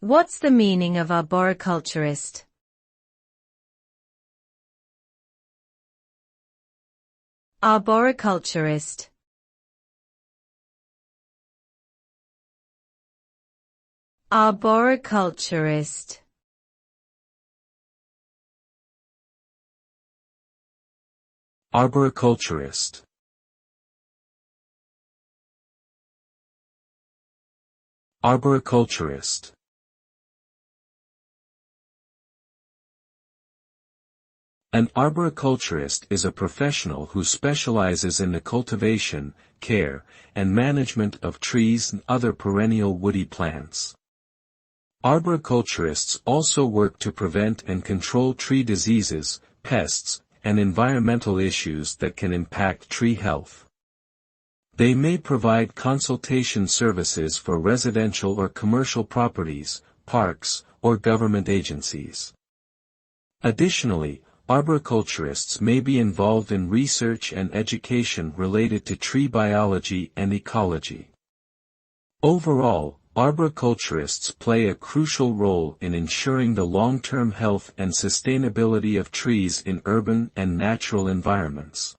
What's the meaning of arboriculturist? Arboriculturist. Arboriculturist. Arboriculturist. Arboriculturist. An arboriculturist is a professional who specializes in the cultivation, care, and management of trees and other perennial woody plants. Arboriculturists also work to prevent and control tree diseases, pests, and environmental issues that can impact tree health. They may provide consultation services for residential or commercial properties, parks, or government agencies. Additionally, arboriculturists may be involved in research and education related to tree biology and ecology. Overall, arboriculturists play a crucial role in ensuring the long-term health and sustainability of trees in urban and natural environments.